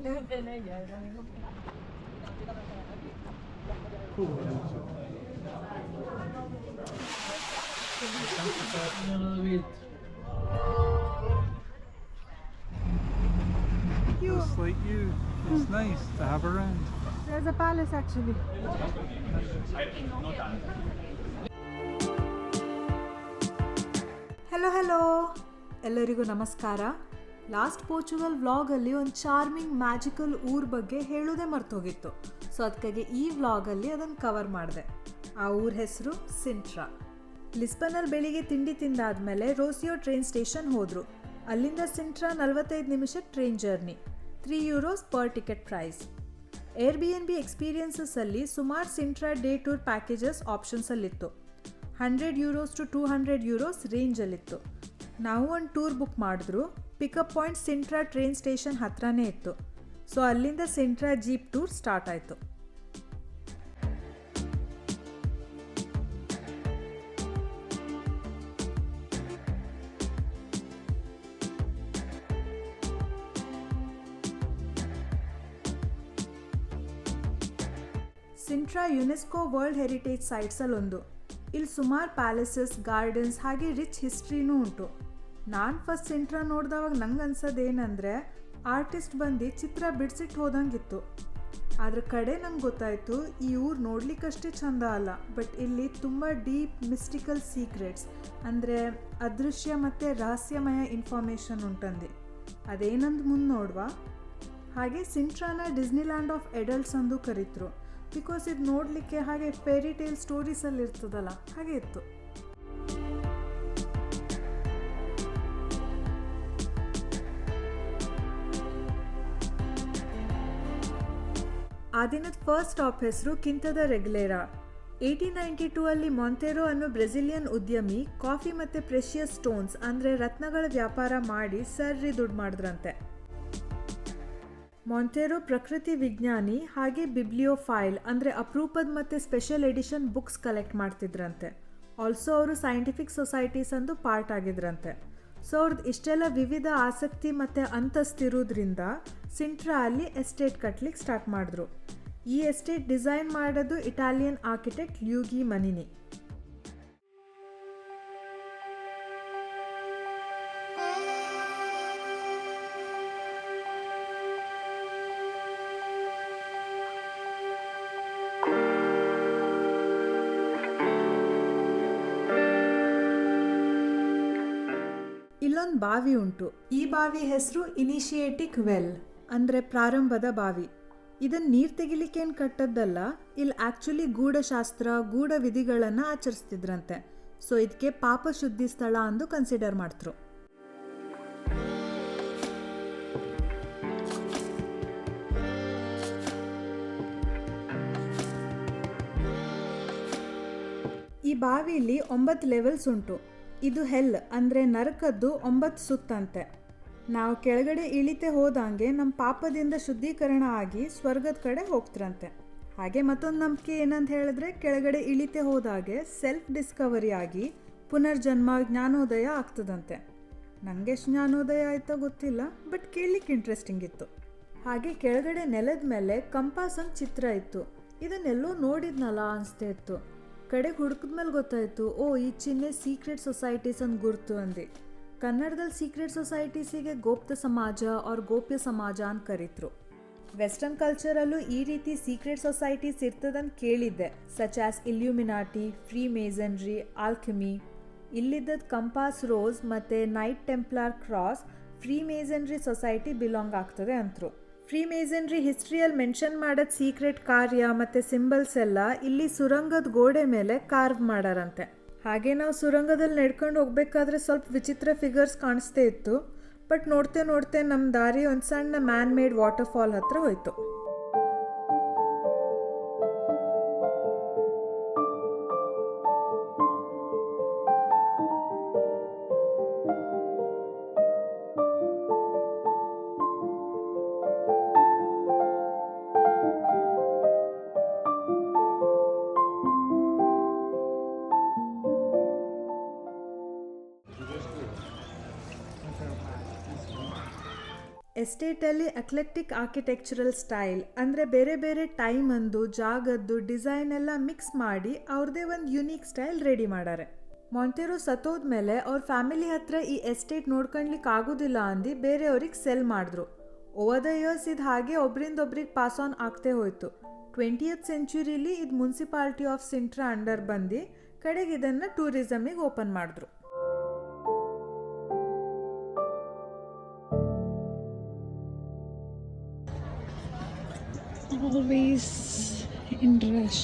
Just like you. It's nice to have around. There's a palace actually. Hello ಎಲ್ಲರಿಗೂ ನಮಸ್ಕಾರ. Last Portugal ವ್ಲಾಗಲ್ಲಿ ಒಂದು charming magical ಊರ್ ಬಗ್ಗೆ ಹೇಳೋದೇ ಮರ್ತೋಗಿತ್ತು. ಸೊ ಅದಕ್ಕಾಗಿ ಈ ವ್ಲಾಗಲ್ಲಿ ಅದನ್ನು ಕವರ್ ಮಾಡಿದೆ. ಆ ಊರ ಹೆಸರು ಸಿಂಟ್ರಾ. ಲಿಸ್ಬನಲ್ಲಿ ಬೆಳಿಗ್ಗೆ ತಿಂಡಿ ತಿಂದಾದ್ಮೇಲೆ ರೋಸಿಯೋ ಟ್ರೈನ್ ಸ್ಟೇಷನ್ ಹೋದರು. ಅಲ್ಲಿಂದ ಸಿಂಟ್ರಾ 45 ನಿಮಿಷ train journey, €3 per ticket price. Airbnb ಎಕ್ಸ್ಪೀರಿಯನ್ಸಸ್ಸಲ್ಲಿ ಸುಮಾರು ಸಿಂಟ್ರಾ ಡೇ ಟೂರ್ ಪ್ಯಾಕೇಜಸ್ ಆಪ್ಷನ್ಸಲ್ಲಿತ್ತು. €100 to €200 ರೇಂಜಲ್ಲಿತ್ತು. ನಾವು ಒಂದು ಟೂರ್ ಬುಕ್ ಮಾಡಿದ್ರು. Pickup point Sintra train station ಹತ್ರನೇ ಇತ್ತು. ಸೊ ಅಲ್ಲಿಂದ ಸಿಂಟ್ರಾ ಜೀಪ್ ಟೂರ್ ಸ್ಟಾರ್ಟ್ ಆಯಿತು. ಸಿಂಟ್ರಾ ಯುನೆಸ್ಕೋ ವರ್ಲ್ಡ್ ಹೆರಿಟೇಜ್ ಸೈಟ್ಸಲ್ಲೊಂದು. ಇಲ್ಲಿ ಸುಮಾರು ಪ್ಯಾಲೇಸಸ್, ಗಾರ್ಡನ್ಸ್ ಹಾಗೆ ರಿಚ್ ಹಿಸ್ಟ್ರಿನೂ ಉಂಟು. ನಾನು ಫಸ್ಟ್ ಸಿಂಟ್ರಾ ನೋಡಿದವಾಗ ನಂಗೆ ಅನ್ಸೋದೇನೆಂದರೆ ಆರ್ಟಿಸ್ಟ್ ಬಂದು ಚಿತ್ರ ಬಿಡಿಸಿಟ್ಟು ಹೋದಂಗಿತ್ತು. ಅದ್ರ ಕಡೆ ನಂಗೆ ಗೊತ್ತಾಯಿತು ಈ ಊರು ನೋಡ್ಲಿಕ್ಕಷ್ಟೇ ಚಂದ ಅಲ್ಲ, ಬಟ್ ಇಲ್ಲಿ ತುಂಬ ಡೀಪ್ ಮಿಸ್ಟಿಕಲ್ ಸೀಕ್ರೆಟ್ಸ್ ಅಂದರೆ ಅದೃಶ್ಯ ಮತ್ತು ರಹಸ್ಯಮಯ ಇನ್ಫಾರ್ಮೇಷನ್ ಉಂಟಂದು. ಅದೇನಂದು ಮುಂದೆ ನೋಡುವ. ಹಾಗೆ ಸಿಂಟ್ರಾನ ಡಿಸ್ನಿಲ್ಯಾಂಡ್ ಆಫ್ ಎಡಲ್ಟ್ಸ್ ಅಂದು ಕರೀತರು. ಬಿಕಾಸ್ ಇದು ನೋಡಲಿಕ್ಕೆ ಹಾಗೆ ಫೇರಿ ಟೇಲ್ ಸ್ಟೋರೀಸಲ್ಲಿ ಇರ್ತದಲ್ಲ ಹಾಗೆ ಇತ್ತು. ಆ ದಿನದ ಫಸ್ಟ್ ಸ್ಟಾಪ್ ಹೆಸರು ಕ್ವಿಂಟಾ ದ ರೆಗ್ಯುಲೇರಾ. 1892 ಅಲ್ಲಿ ಮೊಂತೆರೋ ಅನ್ನೋ ಬ್ರೆಜಿಲಿಯನ್ ಉದ್ಯಮಿ ಕಾಫಿ ಮತ್ತು ಪ್ರೆಷಿಯಸ್ ಸ್ಟೋನ್ಸ್ ಅಂದರೆ ರತ್ನಗಳ ವ್ಯಾಪಾರ ಮಾಡಿ ಸರ್ರಿ ದುಡ್ಡು ಮಾಡಿದ್ರಂತೆ. ಮೊಂಟೆರೋ ಪ್ರಕೃತಿ ವಿಜ್ಞಾನಿ ಹಾಗೆ ಬಿಬ್ಲಿಯೋಫೈಲ್ ಅಂದರೆ ಅಪರೂಪದ ಮತ್ತು ಸ್ಪೆಷಲ್ ಎಡಿಷನ್ ಬುಕ್ಸ್ ಕಲೆಕ್ಟ್ ಮಾಡ್ತಿದ್ರಂತೆ. ಆಲ್ಸೋ ಅವರು ಸೈಂಟಿಫಿಕ್ ಸೊಸೈಟೀಸ್ ಅಂದು ಪಾರ್ಟ್ ಆಗಿದ್ರಂತೆ. ಸೊ ಅವ್ರದ್ದು ಇಷ್ಟೆಲ್ಲ ವಿವಿಧ ಆಸಕ್ತಿ ಮತ್ತು ಅಂತಸ್ತಿರೋದ್ರಿಂದ ಸಿಂಟ್ರಾ ಅಲ್ಲಿ ಎಸ್ಟೇಟ್ ಕಟ್ಲಿಕ್ಕೆ ಸ್ಟಾರ್ಟ್ ಮಾಡಿದ್ರು. ಈ ಎಸ್ಟೇಟ್ ಡಿಸೈನ್ ಮಾಡೋದು ಇಟಾಲಿಯನ್ ಆರ್ಕಿಟೆಕ್ಟ್ ಲ್ಯೂಗಿ ಮನಿನಿ. ಇಲ್ಲೊಂದು ಬಾವಿ ಉಂಟು. ಈ ಬಾವಿ ಹೆಸರು ಇನಿಷಿಯೇಟಿಕ್ ವೆಲ್ ಅಂದರೆ ಪ್ರಾರಂಭದ ಬಾವಿ. ಇದನ್ನು ನೀರು ತೆಗಿಲಿಕ್ಕೇನು ಕಟ್ಟದ್ದಲ್ಲ, ಇಲ್ಲಿ ಆ್ಯಕ್ಚುಲಿ ಗೂಢಶಾಸ್ತ್ರ, ಗೂಢ ವಿಧಿಗಳನ್ನು ಆಚರಿಸ್ತಿದ್ರಂತೆ. ಸೊ ಇದಕ್ಕೆ ಪಾಪ ಶುದ್ಧಿ ಸ್ಥಳ ಅಂದು ಕನ್ಸಿಡರ್ ಮಾಡ್ತರು. ಈ ಬಾವಿಲಿ 9 ಲೆವೆಲ್ಸ್ ಉಂಟು. ಇದು ಹೆಲ್ ಅಂದರೆ ನರಕದ್ದು 9 ಸುತ್ತಂತೆ. ನಾವು ಕೆಳಗಡೆ ಇಳಿತೆ ಹೋದಂಗೆ ನಮ್ಮ ಪಾಪದಿಂದ ಶುದ್ಧೀಕರಣ ಆಗಿ ಸ್ವರ್ಗದ ಕಡೆ ಹೋಗ್ತಾರಂತೆ. ಹಾಗೆ ಮತ್ತೊಂದು ನಂಬಿಕೆ ಏನಂತ ಹೇಳಿದ್ರೆ ಕೆಳಗಡೆ ಇಳಿತೆ ಹೋದಾಗೆ ಸೆಲ್ಫ್ ಡಿಸ್ಕವರಿ ಆಗಿ ಪುನರ್ಜನ್ಮ, ಜ್ಞಾನೋದಯ ಆಗ್ತದಂತೆ. ನನಗೆ ಜ್ಞಾನೋದಯ ಆಯ್ತಾ ಗೊತ್ತಿಲ್ಲ, ಬಟ್ ಕೇಳಲಿಕ್ಕೆ ಇಂಟ್ರೆಸ್ಟಿಂಗ್ ಇತ್ತು. ಹಾಗೆ ಕೆಳಗಡೆ ನೆಲದ ಮೇಲೆ ಕಂಪಾಸ್ ಅಂತ ಚಿತ್ರ ಇತ್ತು. ಇದನ್ನೆಲ್ಲೋ ನೋಡಿದ್ನಲ್ಲ ಅನಿಸ್ತಾ ಇತ್ತು. ಕಡೆಗೆ ಹುಡುಕಿದ್ಮೇಲೆ ಗೊತ್ತಾಯಿತು, ಓ ಈ ಚಿಹ್ನೆ ಸೀಕ್ರೆಟ್ ಸೊಸೈಟೀಸ್ ಅಂತ ಗುರ್ತು ಅಂದು. ಕನ್ನಡದಲ್ಲಿ ಸೀಕ್ರೆಟ್ ಸೊಸೈಟೀಸಿಗೆ ಗೋಪ್ತ ಸಮಾಜ ಅವ್ರ ಗೋಪ್ಯ ಸಮಾಜ ಅಂತ ಕರೀತರು. ವೆಸ್ಟರ್ನ್ ಕಲ್ಚರಲ್ಲೂ ಈ ರೀತಿ ಸೀಕ್ರೆಟ್ ಸೊಸೈಟೀಸ್ ಇರ್ತದಂತ ಕೇಳಿದ್ದೆ, such as Illuminati, freemasonry, alchemy. ಇಲ್ಲಿದ್ದದ ಕಂಪಾಸ್ ರೋಸ್ ಮತ್ತು knight Templar cross freemasonry society belong ಆಗ್ತದೆ ಅಂತರು. ಫ್ರೀ ಮೇಸನ್ರಿ ಹಿಸ್ಟ್ರಿಯಲ್ಲಿ ಮೆನ್ಷನ್ ಮಾಡೋದು ಸೀಕ್ರೆಟ್ ಕಾರ್ಯ ಮತ್ತು ಸಿಂಬಲ್ಸ್ ಎಲ್ಲ ಇಲ್ಲಿ ಸುರಂಗದ ಗೋಡೆ ಮೇಲೆ ಕಾರ್ವ್ ಮಾಡಾರಂತೆ. ಹಾಗೆ ನಾವು ಸುರಂಗದಲ್ಲಿ ನಡ್ಕೊಂಡು ಹೋಗ್ಬೇಕಾದ್ರೆ ಸ್ವಲ್ಪ ವಿಚಿತ್ರ ಫಿಗರ್ಸ್ ಕಾಣಿಸ್ತೇ ಇತ್ತು. ಬಟ್ ನೋಡ್ತೆ ನಮ್ಮ ದಾರಿ ಒಂದು ಸಣ್ಣ ಮ್ಯಾನ್ ಮೇಡ್ ವಾಟರ್ಫಾಲ್ ಹತ್ರ ಹೋಯ್ತು. ಎಸ್ಟೇಟಲ್ಲಿ ಅಕ್ಲೆಕ್ಟಿಕ್ ಆರ್ಕಿಟೆಕ್ಚರಲ್ ಸ್ಟೈಲ್ ಅಂದರೆ ಬೇರೆ ಬೇರೆ ಟೈಮ್ ಅಂದು ಜಾಗದ್ದು ಡಿಸೈನ್ ಎಲ್ಲ ಮಿಕ್ಸ್ ಮಾಡಿ ಅವ್ರದ್ದೇ ಒಂದು ಯುನೀಕ್ ಸ್ಟೈಲ್ ರೆಡಿ ಮಾಡಾರೆ. ಮೊಂಟೆರೋ ಸತ್ತೋದ್ಮೇಲೆ ಅವ್ರ ಫ್ಯಾಮಿಲಿ ಹತ್ರ ಈ ಎಸ್ಟೇಟ್ ನೋಡ್ಕೊಳ್ಲಿಕ್ಕೆ ಆಗೋದಿಲ್ಲ ಅಂದು ಬೇರೆಯವ್ರಿಗೆ ಸೆಲ್ ಮಾಡಿದ್ರು. ಓವರ್ ದ ಇಯರ್ಸ್ ಇದು ಹಾಗೆ ಒಬ್ರಿಂದೊಬ್ರಿಗೆ ಪಾಸ್ ಆನ್ ಆಗ್ತೇ ಹೋಯ್ತು. 20th ಸೆಂಚುರಿಲಿ ಇದು ಮುನ್ಸಿಪಾಲಿಟಿ ಆಫ್ ಸಿಂಟ್ರಾ ಅಂಡರ್ ಬಂದು ಕಡೆಗೆ ಇದನ್ನು ಟೂರಿಸಮಿಗೆ ಓಪನ್ ಮಾಡಿದ್ರು. Always in rush.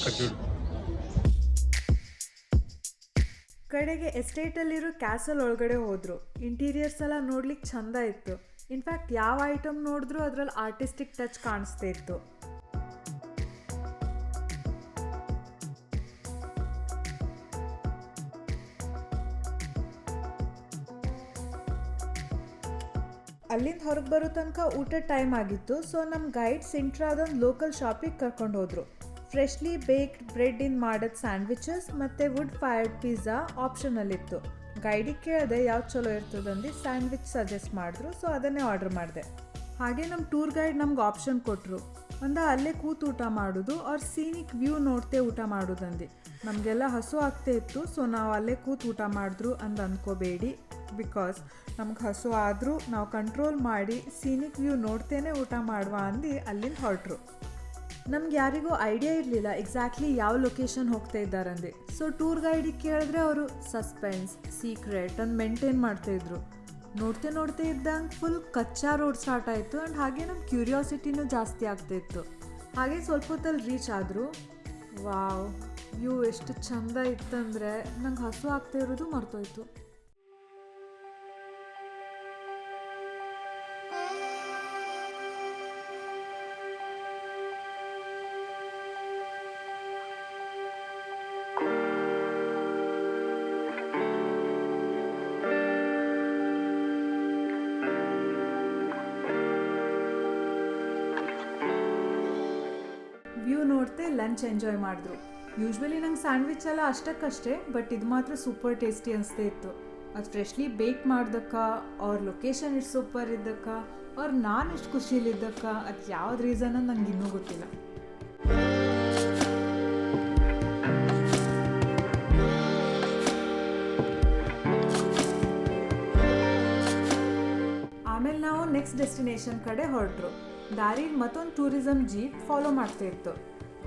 ಕಡೆಗೆ ಎಸ್ಟೇಟಲ್ಲಿರೋ ಕ್ಯಾಸಲ್ ಒಳಗಡೆ ಹೋದ್ರು. ಇಂಟೀರಿಯರ್ಸ್ ಎಲ್ಲ ನೋಡ್ಲಿಕ್ಕೆ ಚಂದ ಇತ್ತು. ಇನ್ಫ್ಯಾಕ್ಟ್ ಯಾವ ಐಟಮ್ ನೋಡಿದ್ರೂ ಅದರಲ್ಲಿ ಆರ್ಟಿಸ್ಟಿಕ್ ಟಚ್ ಕಾಣಿಸ್ತಾ ಇತ್ತು. ಅಲ್ಲಿಂದ ಹೊರಗೆ ಬರೋ ತನಕ ಊಟದ ಟೈಮ್ ಆಗಿತ್ತು. ಸೊ ನಮ್ಮ ಗೈಡ್ ಸಿಂಟ್ರಾದೊಂದು ಲೋಕಲ್ ಶಾಪಿಗೆ ಕರ್ಕೊಂಡು ಹೋದ್ರು. ಫ್ರೆಶ್ಲಿ ಬೇಕ್ಡ್ ಬ್ರೆಡ್ಡಿಂದ ಮಾಡಿದ ಸ್ಯಾಂಡ್ವಿಚಸ್ ಮತ್ತು ವುಡ್ ಫೈರ್ಡ್ ಪಿಜ್ಜಾ ಆಪ್ಷನಲ್ಲಿತ್ತು. ಗೈಡಿಗೆ ಕೇಳಿದೆ ಯಾವ್ದು ಚಲೋ ಇರ್ತದಂದು ಸ್ಯಾಂಡ್ವಿಚ್ ಸಜೆಸ್ಟ್ ಮಾಡಿದ್ರು. ಸೊ ಅದನ್ನೇ ಆರ್ಡರ್ ಮಾಡಿದೆ. ಹಾಗೆ ನಮ್ಮ ಟೂರ್ ಗೈಡ್ ನಮ್ಗೆ ಆಪ್ಷನ್ ಕೊಟ್ಟರು. ಅಲ್ಲೇ ಕೂತು ಊಟ ಮಾಡೋದು ಅವ್ರ ಸೀನಿಕ್ ವ್ಯೂ ನೋಡ್ತೇ ಊಟ ಮಾಡೋದಂದು. ನಮಗೆಲ್ಲ ಹಸು ಆಗ್ತಾ ಇತ್ತು. ಸೊ ನಾವು ಅಲ್ಲೇ ಕೂತು ಊಟ ಮಾಡಿದ್ರು ಅಂದ್ಕೋಬೇಡಿ. ಬಿಕಾಸ್ ನಮ್ಗೆ ಹಸು ಆದರೂ ನಾವು ಕಂಟ್ರೋಲ್ ಮಾಡಿ ಸೀನಿಕ್ ವ್ಯೂ ನೋಡ್ತೇನೆ ಊಟ ಮಾಡುವ ಅಂದು ಅಲ್ಲಿಂದ ಹೊರಟ್ರು. ನಮ್ಗೆ ಯಾರಿಗೂ ಐಡಿಯಾ ಇರಲಿಲ್ಲ ಎಕ್ಸಾಕ್ಟ್ಲಿ ಯಾವ ಲೊಕೇಶನ್ ಹೋಗ್ತಾ ಇದ್ದಾರಂದು. ಸೊ ಟೂರ್ ಗೈಡಿಗೆ ಕೇಳಿದ್ರೆ ಅವರು ಸಸ್ಪೆನ್ಸ್ ಸೀಕ್ರೆಟ್ ಅಂತ ಮೇಂಟೈನ್ ಮಾಡ್ತಾಯಿದ್ರು. ನೋಡ್ತಾ ಇದ್ದಂಗೆ ಫುಲ್ ಕಚ್ಚಾ ರೋಡ್ ಸ್ಟಾರ್ಟ್ ಆಯಿತು. ಆ್ಯಂಡ್ ಹಾಗೆ ನಮ್ಮ ಕ್ಯೂರಿಯಾಸಿಟಿನೂ ಜಾಸ್ತಿ ಆಗ್ತಾಯಿತ್ತು. ಹಾಗೆ ಸ್ವಲ್ಪ ಹೊತ್ತಲ್ಲಿ ರೀಚ್ ಆದರು. ವಾವ್, ವ್ಯೂ ಎಷ್ಟು ಚಂದ ಇತ್ತಂದರೆ ನಂಗೆ ಹಸು ಆಗ್ತಾ ಇರೋದು ಮರ್ತೋಯ್ತು. ವ್ಯೂ ನೋಡ್ತೆ ಲಂಚ್ ಎಂಜಾಯ್ ಮಾಡಿದ್ರು. ಯೂಶ್ವಲಿ ನಂಗೆ ಸ್ಯಾಂಡ್ವಿಚ್ ಎಲ್ಲ ಅಷ್ಟಕ್ಕಷ್ಟೇ, ಬಟ್ ಇದು ಮಾತ್ರ ಸೂಪರ್ ಟೇಸ್ಟಿ ಅನಿಸ್ತಾ ಇತ್ತು. ಅದು ಫ್ರೆಶ್ಲಿ ಬೇಕ್ ಮಾಡ್ದಕ್ಕ, ಅವ್ರ ಲೊಕೇಶನ್ ಇಷ್ಟು ಸೂಪರ್ ಇದ್ದಕ್ಕ, ಅವ್ರು ನಾನು ಎಷ್ಟು ಖುಷಿಲಿದ್ದಕ್ಕ, ಅದು ಯಾವ್ದು ರೀಸನ್ ಅಂತ ನಂಗೆ ಇನ್ನೂ ಗೊತ್ತಿಲ್ಲ. ಆಮೇಲೆ ನಾವು ನೆಕ್ಸ್ಟ್ ಡೆಸ್ಟಿನೇಷನ್ ಕಡೆ ಹೊರಟ್ರು. ದಾರಿಲಿ ಮತ್ತೊಂದು ಟೂರಿಸಮ್ ಜೀಪ್ ಫಾಲೋ ಮಾಡ್ತಾ ಇತ್ತು.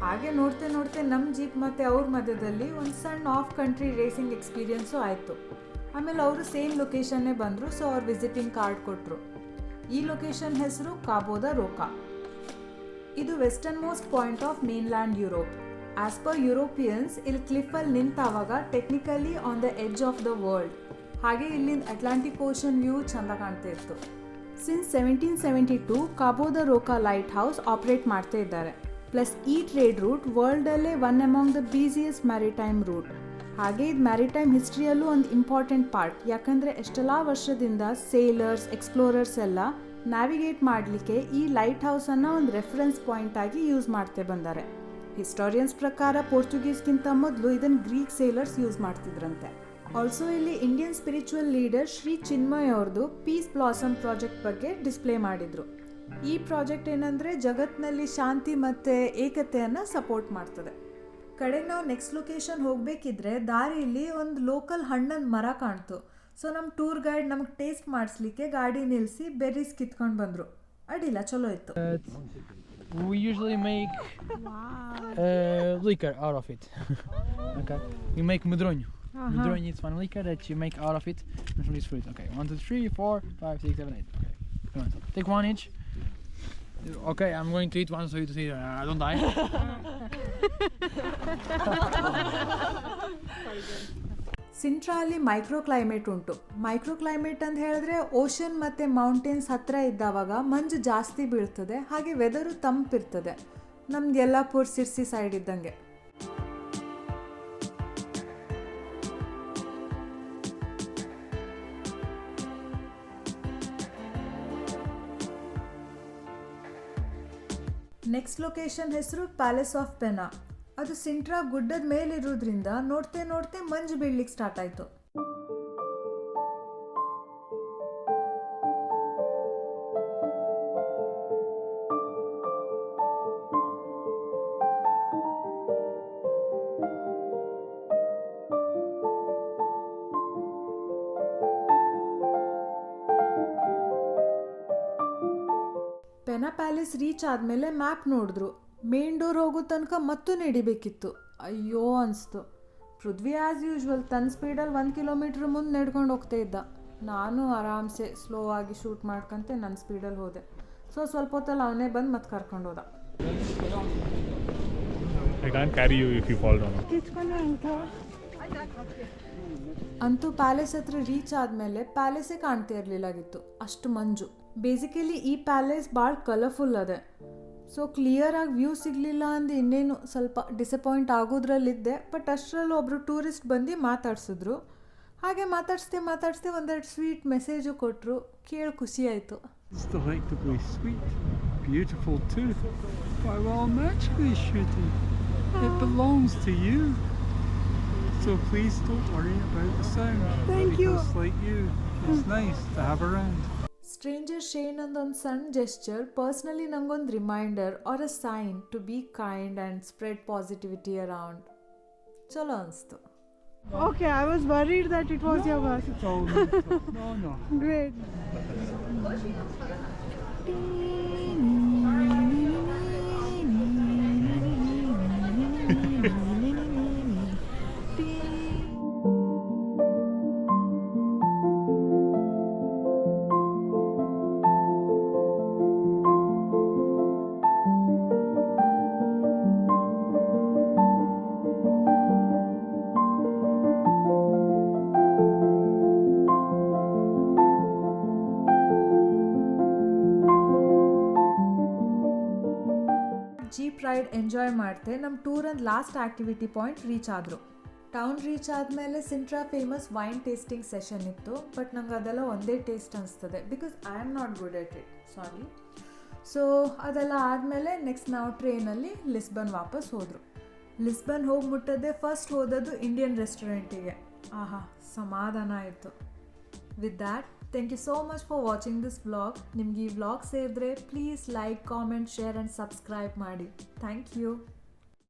ಹಾಗೆ ನೋಡ್ತೆ ನಮ್ಮ ಜೀಪ್ ಮತ್ತು ಅವ್ರ ಮಧ್ಯದಲ್ಲಿ ಒಂದು ಸಣ್ಣ ಆಫ್ ಕಂಟ್ರಿ ರೇಸಿಂಗ್ ಎಕ್ಸ್ಪೀರಿಯನ್ಸು ಆಯಿತು. ಆಮೇಲೆ ಅವರು ಸೇಮ್ ಲೊಕೇಶನ್ನೇ ಬಂದರು. ಸೊ ಅವ್ರು ವಿಸಿಟಿಂಗ್ ಕಾರ್ಡ್ ಕೊಟ್ಟರು. ಈ ಲೊಕೇಶನ್ ಹೆಸರು ಕಾಬೋ ದ ರೋಕಾ. ಇದು westernmost point of mainland Europe. As per Europeans ಇಲ್ಲಿ ಕ್ಲಿಫಲ್ಲಿ ನಿಂತಾವಾಗ technically on the edge of the world. ಹಾಗೆ ಇಲ್ಲಿಂದ ಅಟ್ಲಾಂಟಿಕ್ ಓಷನ್ ವ್ಯೂ ಚೆಂದ ಕಾಣ್ತಾ ಇತ್ತು. Since 1772 Cabo da Roca lighthouse operate ಮಾಡ್ತಾ ಇದ್ದಾರೆ. ಪ್ಲಸ್ ಈ ಟ್ರೇಡ್ ರೂಟ್ ವರ್ಲ್ಡಲ್ಲೇ one among the busiest maritime route. ಹಾಗೆ ಇದು ಮ್ಯಾರಿಟೈಮ್ ಹಿಸ್ಟ್ರಿಯಲ್ಲೂ ಒಂದು ಇಂಪಾರ್ಟೆಂಟ್ ಪಾರ್ಟ್. ಯಾಕಂದರೆ ಎಷ್ಟೆಲ್ಲ ವರ್ಷದಿಂದ ಸೇಲರ್ಸ್ ಎಕ್ಸ್ಪ್ಲೋರರ್ಸ್ ಎಲ್ಲ ನ್ಯಾವಿಗೇಟ್ ಮಾಡಲಿಕ್ಕೆ ಈ ಲೈಟ್ ಹೌಸನ್ನು ಒಂದು ರೆಫರೆನ್ಸ್ ಪಾಯಿಂಟ್ ಆಗಿ ಯೂಸ್ ಮಾಡ್ತೇ ಬಂದ್ದಾರೆ. ಹಿಸ್ಟೋರಿಯನ್ಸ್ ಪ್ರಕಾರ ಪೋರ್ಚುಗೀಸ್ಗಿಂತ ಮೊದಲು ಇದನ್ನು ಗ್ರೀಕ್ ಸೇಲರ್ಸ್ ಯೂಸ್ ಮಾಡ್ತಿದ್ರಂತೆ. ಆಲ್ಸೋ ಇಲ್ಲಿ Indian spiritual leader Shri Chinmay ಅವ್ರದ್ದು ಪೀಸ್ ಬ್ಲಾಸಮ್ ಪ್ರಾಜೆಕ್ಟ್ ಬಗ್ಗೆ ಡಿಸ್ಪ್ಲೇ ಮಾಡಿದರು. ಈ ಪ್ರಾಜೆಕ್ಟ್ ಏನಂದರೆ ಜಗತ್ತಿನಲ್ಲಿ ಶಾಂತಿ ಮತ್ತು ಏಕತೆಯನ್ನು ಸಪೋರ್ಟ್ ಮಾಡ್ತದೆ. ಕಡೆಗೆ ನಾವು ನೆಕ್ಸ್ಟ್ ಲೊಕೇಶನ್ ಹೋಗಬೇಕಿದ್ರೆ ದಾರಿಯಲ್ಲಿ ಒಂದು ಲೋಕಲ್ ಹಣ್ಣಿನ ಮರ ಕಾಣ್ತು. ಸೊ ನಮ್ಮ ಟೂರ್ ಗೈಡ್ ನಮಗೆ ಟೇಸ್ಟ್ ಮಾಡಿಸ್ಲಿಕ್ಕೆ ಗಾಡಿ ನಿಲ್ಲಿಸಿ ಬೆರ್ರೀಸ್ ಕಿತ್ಕೊಂಡು ಬಂದರು. ಅಡ್ಡಿಲ್ಲ, ಚಲೋ ಇತ್ತು. We usually make liquor out of it. Okay. We make medronho. Medronho is one liquor that you make out of it from this fruit. Okay, 1, 2, 3, 4, 5, 6, 7, 8. Okay, come on. Take one each. Okay, I'm going to eat one so you to see I don't die. ಸಿಂಟ್ರಾಲಿ micro climate ಉಂಟು. Micro climate ಅಂತ ಹೇಳಿದ್ರೆ ocean ಮತ್ತು mountains ಹತ್ತಿರ ಇದ್ದಾವಾಗ ಮಂಜು ಜಾಸ್ತಿ ಬೀಳ್ತದೆ. ಹಾಗೆ weather ತಂಪಿರ್ತದೆ. ನಮ್ದು ಯಲ್ಲಾಪುರ ಸಿರ್ಸಿ ಸೈಡ್ ಇದ್ದಂಗೆ. ನೆಕ್ಸ್ಟ್ ಲೊಕೇಶನ್ ಹೆಸರು ಪ್ಯಾಲೇಸ್ ಆಫ್ ಪೆನಾ. ಅದು ಸಿಂಟ್ರಾ ಗುಡ್ಡದ ಮೇಲಿರೋದ್ರಿಂದ ನೋಡ್ತೆ ಮಂಜು ಬೀಳ್ಲಿಕ್ಕೆ ಸ್ಟಾರ್ಟ್ ಆಯಿತು. ಡಯಾನಾ ಪ್ಯಾಲೇಸ್ ರೀಚ್ ಆದಮೇಲೆ ಮ್ಯಾಪ್ ನೋಡಿದ್ರು. ಮೇನ್ ಡೋರ್ ಹೋಗೋ ತನಕ ಮತ್ತೂ ನಡಿಬೇಕಿತ್ತು. ಅಯ್ಯೋ ಅನಿಸ್ತು. ಪೃಥ್ವಿ ಆ್ಯಸ್ ಯೂಶ್ವಲ್ ತನ್ನ ಸ್ಪೀಡಲ್ಲಿ 1 ಕಿಲೋಮೀಟ್ರ್ ಮುಂದೆ ನಡ್ಕೊಂಡು ಹೋಗ್ತಾ ಇದ್ದ. ನಾನು ಆರಾಮ್ಸೆ ಸ್ಲೋ ಆಗಿ ಶೂಟ್ ಮಾಡ್ಕೊಂತೆ ನನ್ನ ಸ್ಪೀಡಲ್ಲಿ ಹೋದೆ. ಸ್ವಲ್ಪ ಹೊತ್ತಲ್ಲಿ ಅವನೇ ಬಂದು ಮತ್ತೆ ಕರ್ಕೊಂಡು ಹೋದ. I can't carry you if you fall down. ಅಂತೂ ಪ್ಯಾಲೇಸ್ ಹತ್ರ ರೀಚ್ ಆದಮೇಲೆ ಪ್ಯಾಲೇಸೇ ಕಾಣ್ತಾ ಇರಲಿಲ್ಲಾಗಿತ್ತು, ಅಷ್ಟು ಮಂಜು. ಬೇಸಿಕಲಿ ಈ ಪ್ಯಾಲೇಸ್ ಭಾಳ ಕಲರ್ಫುಲ್ ಅದೆ. ಸೊ ಕ್ಲಿಯರಾಗಿ ವ್ಯೂ ಸಿಗಲಿಲ್ಲ ಅಂದು ಇನ್ನೇನು ಸ್ವಲ್ಪ ಡಿಸಪಾಯಿಂಟ್ ಆಗೋದ್ರಲ್ಲಿದ್ದೆ. ಬಟ್ ಅಷ್ಟರಲ್ಲಿ ಒಬ್ಬರು ಟೂರಿಸ್ಟ್ ಬಂದು ಮಾತಾಡ್ಸಿದ್ರು. ಹಾಗೆ ಮಾತಾಡಿಸ್ದೆ ಒಂದೆರಡು ಸ್ವೀಟ್ ಮೆಸೇಜು ಕೊಟ್ಟರು. ಕೇಳಿ ಖುಷಿ ಆಯಿತು. It's delectably sweet, beautiful too. Why, well, naturally shooting. It belongs to you. So please don't worry about the sound. Thank you. Because like you, it's nice to have around. Stranger Shane ಅಂದೊಂದು ಸಣ್ಣ gesture personally ನಂಗೊಂದು reminder or a sign to be kind and spread positivity around. ಚಲೋ ಅನಿಸ್ತು. Okay, I was worried that it was your bus. It's all no. Great. Jeep ride enjoy ಮಾಡ್ತೆ ನಮ್ಮ ಟೂರಂದು last activity point reach ಆದರು. Town reach ಆದಮೇಲೆ Sintra famous wine tasting session ಇತ್ತು. But ನಂಗೆ ಅದೆಲ್ಲ ಒಂದೇ ಟೇಸ್ಟ್ ಅನಿಸ್ತದೆ because I am not good at it, sorry. So ಅದೆಲ್ಲ ಆದಮೇಲೆ ನೆಕ್ಸ್ಟ್ ನಾವು ಟ್ರೈನಲ್ಲಿ ಲಿಸ್ಬನ್ ವಾಪಸ್ ಹೋದರು. ಲಿಸ್ಬನ್ ಹೋಗಿ ಮುಟ್ಟದೆ ಫಸ್ಟ್ ಹೋದದ್ದು ಇಂಡಿಯನ್ ರೆಸ್ಟೋರೆಂಟಿಗೆ. ಆಹಾ, ಸಮಾಧಾನ ಆಯಿತು. With that, thank you so much for watching this vlog. ನಿಮ್ಗೆ ಈ ವ್ಲಾಗ್ ಸೇರಿದ್ರೆ please like, comment, share and subscribe ಮಾಡಿ. Thank you.